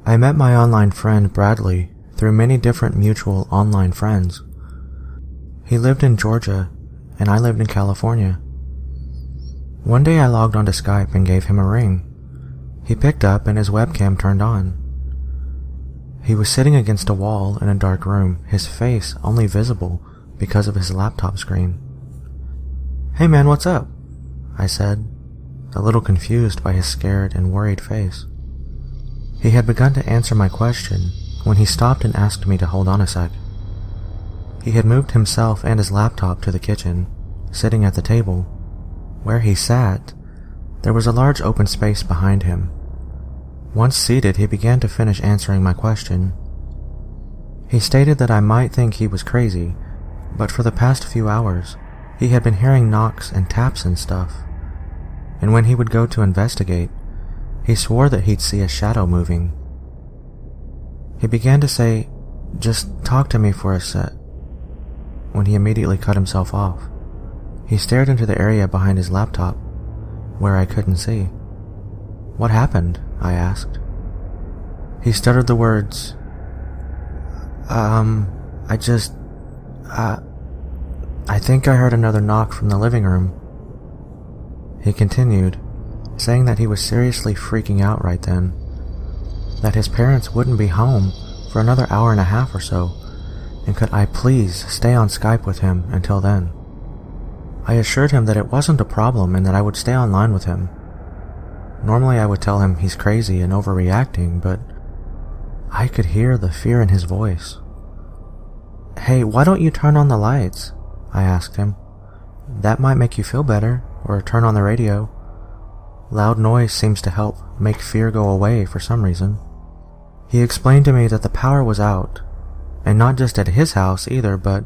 I met my online friend Bradley through many different mutual online friends. He lived in Georgia, and I lived in California. One day I logged onto Skype and gave him a ring. He picked up and his webcam turned on. He was sitting against a wall in a dark room, his face only visible because of his laptop screen. "Hey man, what's up?" I said, a little confused by his scared and worried face. He had begun to answer my question when he stopped and asked me to hold on a sec. He had moved himself and his laptop to the kitchen, sitting at the table. Where he sat, there was a large open space behind him. Once seated, he began to finish answering my question. He stated that I might think he was crazy, but for the past few hours, he had been hearing knocks and taps and stuff. And when he would go to investigate, he swore that he'd see a shadow moving. He began to say, "Just talk to me for a sec," when he immediately cut himself off. He stared into the area behind his laptop, where I couldn't see. "What happened?" I asked. He stuttered the words, I think I heard another knock from the living room." He continued, saying that he was seriously freaking out right then, that his parents wouldn't be home for another hour and a half or so, and could I please stay on Skype with him until then. I assured him that it wasn't a problem and that I would stay online with him. Normally I would tell him he's crazy and overreacting, but I could hear the fear in his voice. "Hey, why don't you turn on the lights?" I asked him. "That might make you feel better, or turn on the radio. Loud noise seems to help make fear go away for some reason." He explained to me that the power was out, and not just at his house either, but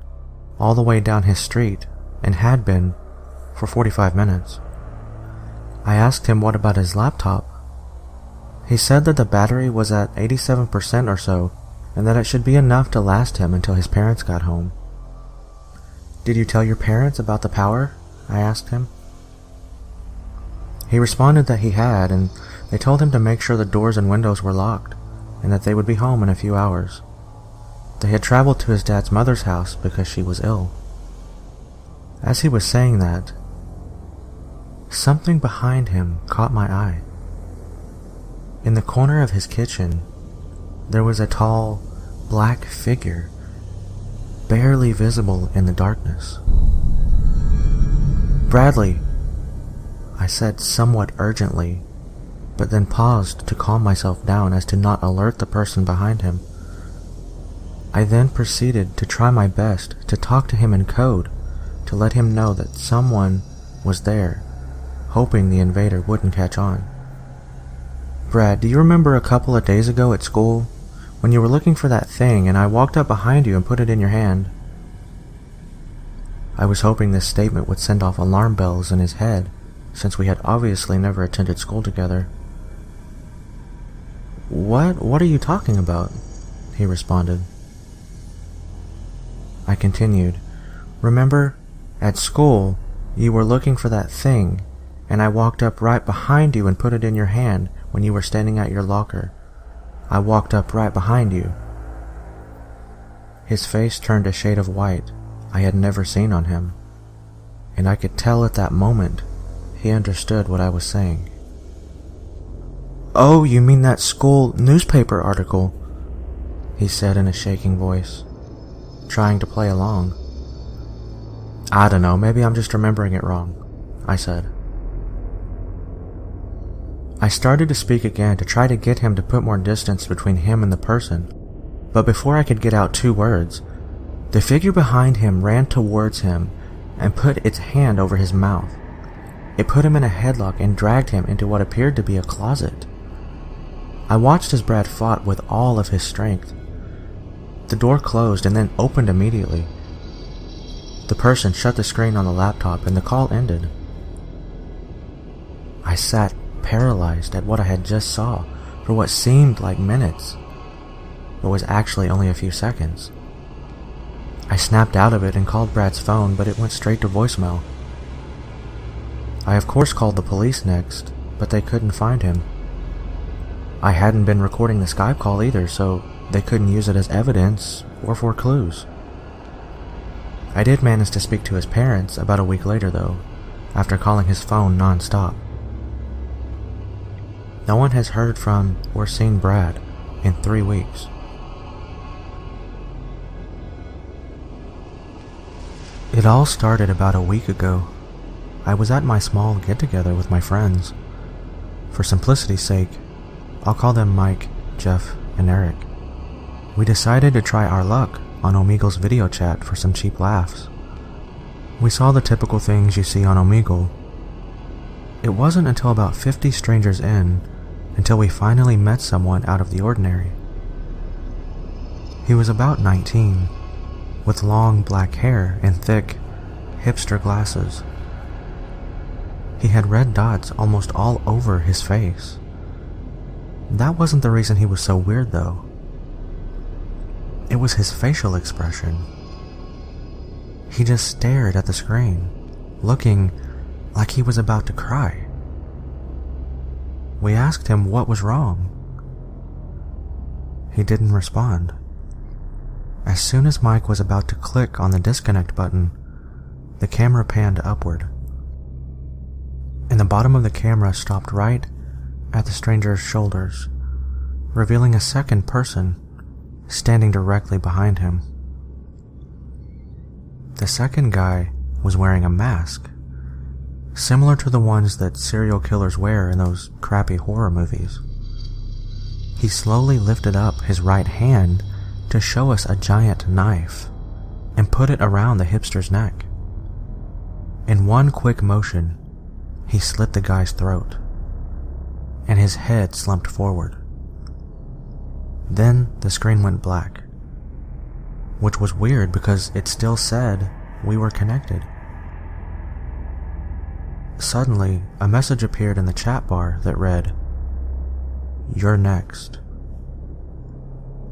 all the way down his street, and had been for 45 minutes. I asked him what about his laptop. He said that the battery was at 87% or so, and that it should be enough to last him until his parents got home. "Did you tell your parents about the power?" I asked him. He responded that he had, and they told him to make sure the doors and windows were locked, and that they would be home in a few hours. They had traveled to his dad's mother's house because she was ill. As he was saying that, something behind him caught my eye. In the corner of his kitchen, there was a tall, black figure, barely visible in the darkness. "Bradley," I said somewhat urgently, but then paused to calm myself down as to not alert the person behind him. I then proceeded to try my best to talk to him in code to let him know that someone was there, hoping the invader wouldn't catch on. "Brad, do you remember a couple of days ago at school when you were looking for that thing and I walked up behind you and put it in your hand?" I was hoping this statement would send off alarm bells in his head, since we had obviously never attended school together. What are you talking about?" he responded. I continued, "Remember, at school, you were looking for that thing, and I walked up right behind you and put it in your hand when you were standing at your locker. I walked up right behind you." His face turned a shade of white I had never seen on him, and I could tell at that moment he understood what I was saying. "Oh, you mean that school newspaper article?" he said in a shaking voice, trying to play along. "I don't know, maybe I'm just remembering it wrong," I said. I started to speak again to try to get him to put more distance between him and the person, but before I could get out 2 words, the figure behind him ran towards him and put its hand over his mouth. It put him in a headlock and dragged him into what appeared to be a closet. I watched as Brad fought with all of his strength. The door closed and then opened immediately. The person shut the screen on the laptop and the call ended. I sat paralyzed at what I had just saw for what seemed like minutes, but was actually only a few seconds. I snapped out of it and called Brad's phone, but it went straight to voicemail. I of course called the police next, but they couldn't find him. I hadn't been recording the Skype call either, so they couldn't use it as evidence or for clues. I did manage to speak to his parents about a week later though, after calling his phone non-stop. No one has heard from or seen Brad in 3 weeks. It all started about a week ago. I was at my small get-together with my friends. For simplicity's sake, I'll call them Mike, Jeff, and Eric. We decided to try our luck on Omegle's video chat for some cheap laughs. We saw the typical things you see on Omegle. It wasn't until about 50 strangers in until we finally met someone out of the ordinary. He was about 19, with long black hair and thick, hipster glasses. He had red dots almost all over his face. That wasn't the reason he was so weird though. It was his facial expression. He just stared at the screen, looking like he was about to cry. We asked him what was wrong. He didn't respond. As soon as Mike was about to click on the disconnect button, the camera panned upward. And the bottom of the camera stopped right at the stranger's shoulders, revealing a second person standing directly behind him. The second guy was wearing a mask, similar to the ones that serial killers wear in those crappy horror movies. He slowly lifted up his right hand to show us a giant knife and put it around the hipster's neck. In one quick motion, he slit the guy's throat, and his head slumped forward. Then the screen went black, which was weird because it still said we were connected. Suddenly, a message appeared in the chat bar that read, "You're next."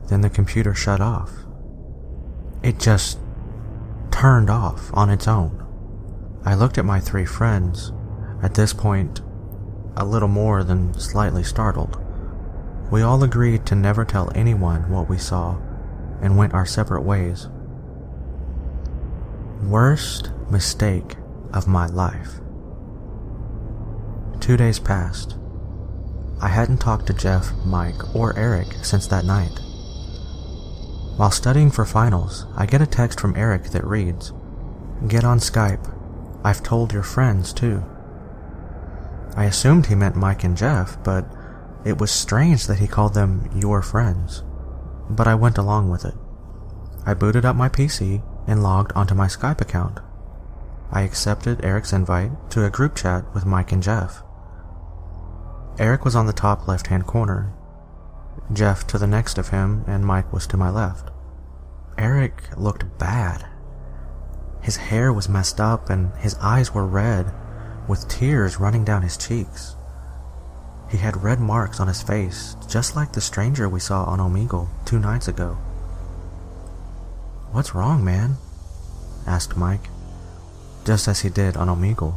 Then the computer shut off. It just turned off on its own. I looked at my 3 friends, at this point a little more than slightly startled. We all agreed to never tell anyone what we saw and went our separate ways. Worst mistake of my life. 2 days passed. I hadn't talked to Jeff, Mike, or Eric since that night. While studying for finals, I get a text from Eric that reads, "Get on Skype. I've told your friends too." I assumed he meant Mike and Jeff, but it was strange that he called them your friends. But I went along with it. I booted up my PC and logged onto my Skype account. I accepted Eric's invite to a group chat with Mike and Jeff. Eric was on the top left-hand corner, Jeff to the next of him, and Mike was to my left. Eric looked bad. His hair was messed up and his eyes were red, with tears running down his cheeks. He had red marks on his face, just like the stranger we saw on Omegle 2 nights ago. "What's wrong, man?" asked Mike, just as he did on Omegle.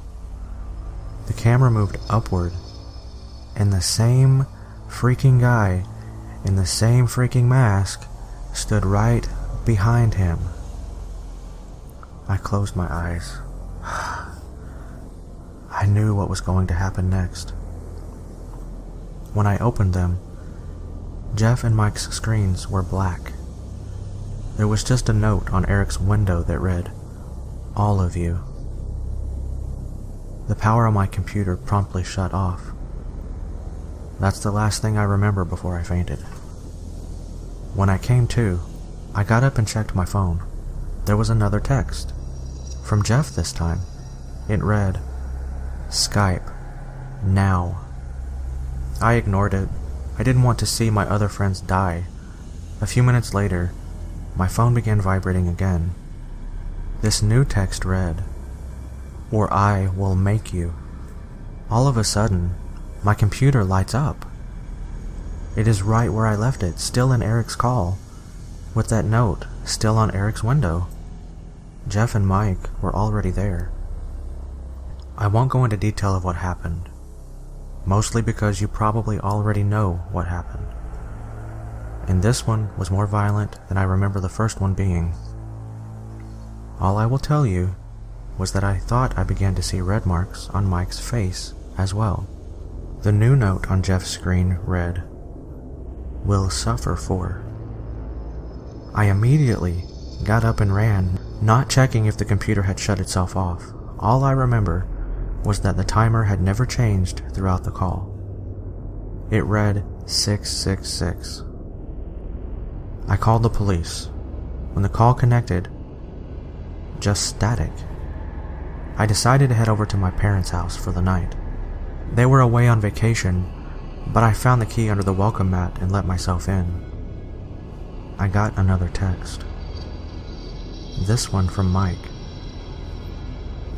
The camera moved upward, and the same freaking guy in the same freaking mask stood right behind him. I closed my eyes. I knew what was going to happen next. When I opened them, Jeff and Mike's screens were black. There was just a note on Eric's window that read, "All of you." The power on my computer promptly shut off. That's the last thing I remember before I fainted. When I came to, I got up and checked my phone. There was another text. From Jeff this time. It read, "Skype. Now." I ignored it. I didn't want to see my other friends die. A few minutes later, my phone began vibrating again. This new text read, "Or I will make you." All of a sudden, my computer lights up. It is right where I left it, still in Eric's call, with that note still on Eric's window. Jeff and Mike were already there. I won't go into detail of what happened, mostly because you probably already know what happened. And this one was more violent than I remember the first one being. All I will tell you was that I thought I began to see red marks on Mike's face as well. The new note on Jeff's screen read, "Will suffer for." I immediately got up and ran, not checking if the computer had shut itself off. All I remember was that the timer had never changed throughout the call. It read 666. I called the police. When the call connected, just static. I decided to head over to my parents' house for the night. They were away on vacation, but I found the key under the welcome mat and let myself in. I got another text. This one from Mike.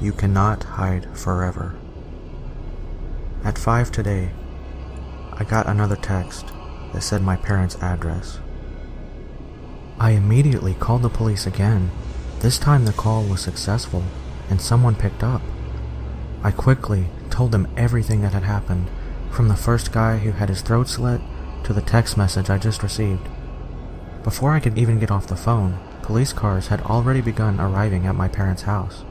"You cannot hide forever." At 5 today, I got another text that said my parents' address. I immediately called the police again. This time the call was successful and someone picked up. I quickly told them everything that had happened, from the first guy who had his throat slit to the text message I just received. Before I could even get off the phone, police cars had already begun arriving at my parents' house.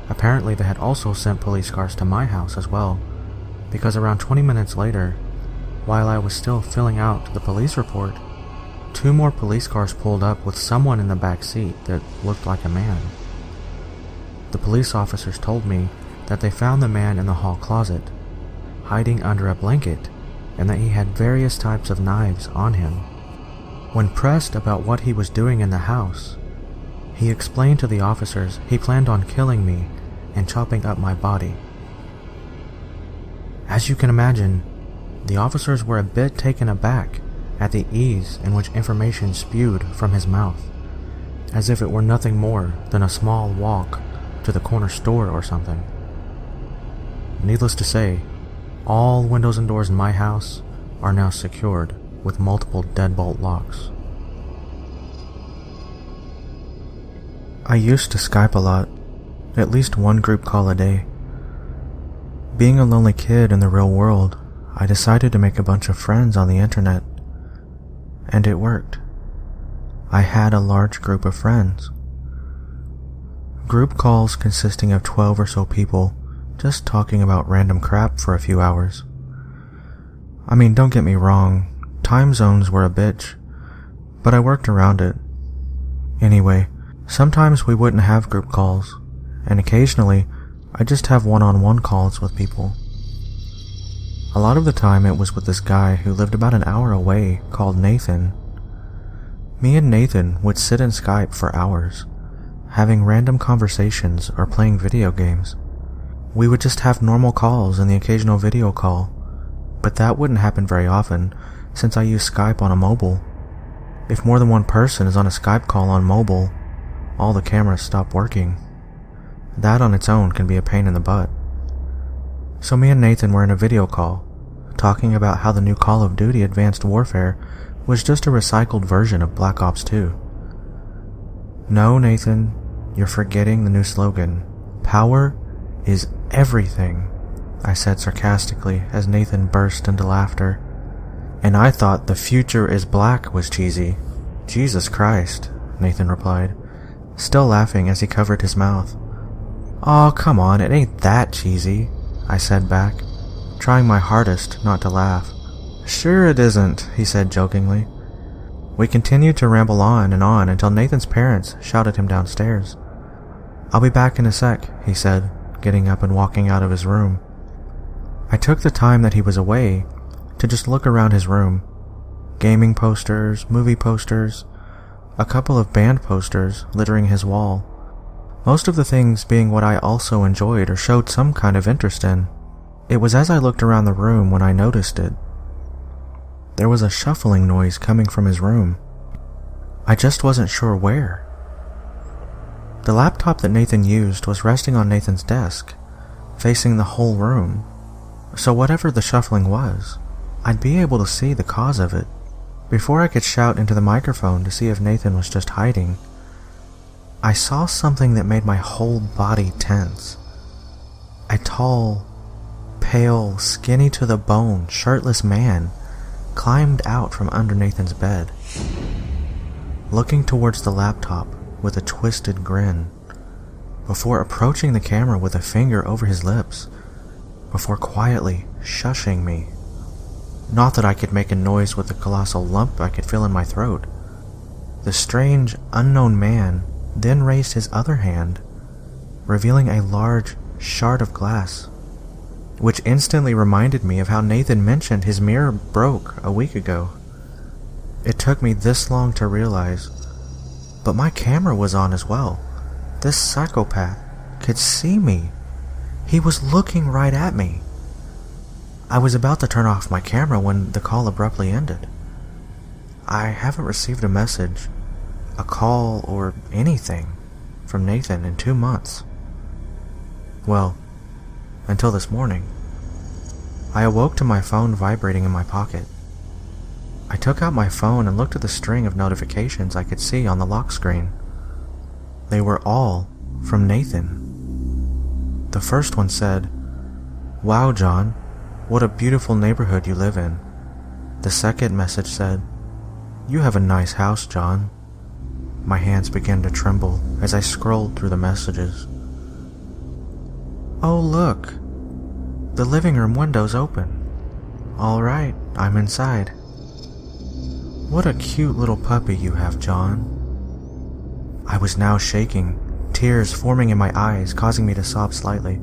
Apparently they had also sent police cars to my house as well, because around 20 minutes later, while I was still filling out the police report, 2 more police cars pulled up with someone in the back seat that looked like a man. The police officers told me that they found the man in the hall closet, hiding under a blanket, and that he had various types of knives on him. When pressed about what he was doing in the house, he explained to the officers he planned on killing me and chopping up my body. As you can imagine, the officers were a bit taken aback at the ease in which information spewed from his mouth, as if it were nothing more than a small walk to the corner store or something. Needless to say, all windows and doors in my house are now secured with multiple deadbolt locks. I used to Skype a lot, at least one group call a day. Being a lonely kid in the real world, I decided to make a bunch of friends on the internet. And it worked. I had a large group of friends. Group calls consisting of 12 or so people, just talking about random crap for a few hours. I mean, don't get me wrong, time zones were a bitch, but I worked around it. Anyway, sometimes we wouldn't have group calls, and occasionally I'd just have one-on-one calls with people. A lot of the time it was with this guy who lived about an hour away called Nathan. Me and Nathan would sit in Skype for hours, having random conversations or playing video games. We would just have normal calls and the occasional video call, but that wouldn't happen very often since I use Skype on a mobile. If more than one person is on a Skype call on mobile, all the cameras stop working. That on its own can be a pain in the butt. So me and Nathan were in a video call, talking about how the new Call of Duty Advanced Warfare was just a recycled version of Black Ops 2. No, Nathan, you're forgetting the new slogan. Power is everything, I said sarcastically as Nathan burst into laughter. And I thought the future is black was cheesy. Jesus Christ, Nathan replied, still laughing as he covered his mouth. Aw, come on, it ain't that cheesy, I said back, trying my hardest not to laugh. Sure it isn't, he said jokingly. We continued to ramble on until Nathan's parents shouted him downstairs. I'll be back in a sec, he said, getting up and walking out of his room. I took the time that he was away to just look around his room. Gaming posters, movie posters, a couple of band posters littering his wall. Most of the things being what I also enjoyed or showed some kind of interest in. It was as I looked around the room when I noticed it. There was a shuffling noise coming from his room. I just wasn't sure where. The laptop that Nathan used was resting on Nathan's desk, facing the whole room. So whatever the shuffling was, I'd be able to see the cause of it before I could shout into the microphone to see if Nathan was just hiding. I saw something that made my whole body tense. A tall, pale, skinny to the bone, shirtless man climbed out from under Nathan's bed, looking towards the laptop with a twisted grin, before approaching the camera with a finger over his lips, before quietly shushing me. Not that I could make a noise with the colossal lump I could feel in my throat. The strange, unknown man then raised his other hand, revealing a large shard of glass, which instantly reminded me of how Nathan mentioned his mirror broke a week ago. It took me this long to realize, but my camera was on as well. This psychopath could see me. He was looking right at me. I was about to turn off my camera when the call abruptly ended. I haven't received a message, a call, or anything from Nathan in 2 months. Well, until this morning. I awoke to my phone vibrating in my pocket. I took out my phone and looked at the string of notifications I could see on the lock screen. They were all from Nathan. The first one said, "Wow, John, what a beautiful neighborhood you live in." The second message said, "You have a nice house, John." My hands began to tremble as I scrolled through the messages. "Oh, look, the living room window's open. All right, I'm inside. What a cute little puppy you have, John." I was now shaking, tears forming in my eyes, causing me to sob slightly.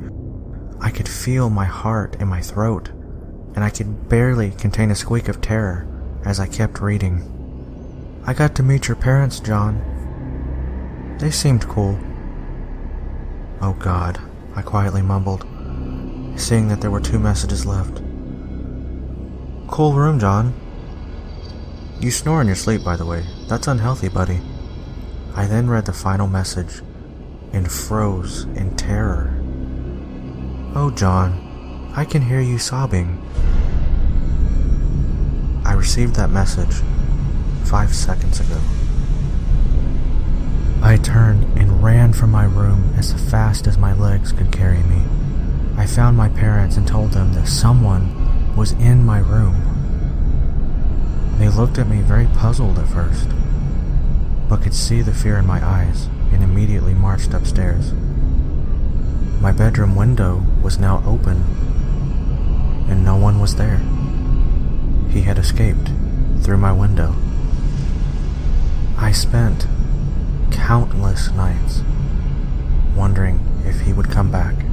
I could feel my heart in my throat, and I could barely contain a squeak of terror as I kept reading. "I got to meet your parents, John. They seemed cool." "Oh God," I quietly mumbled, seeing that there were 2 messages left. "Cool room, John. You snore in your sleep, by the way. That's unhealthy, buddy." I then read the final message and froze in terror. "Oh, John, I can hear you sobbing." I received that message 5 seconds ago. I turned and ran from my room as fast as my legs could carry me. I found my parents and told them that someone was in my room. They looked at me very puzzled at first, but could see the fear in my eyes and immediately marched upstairs. My bedroom window was now open, and no one was there. He had escaped through my window. I spent countless nights wondering if he would come back.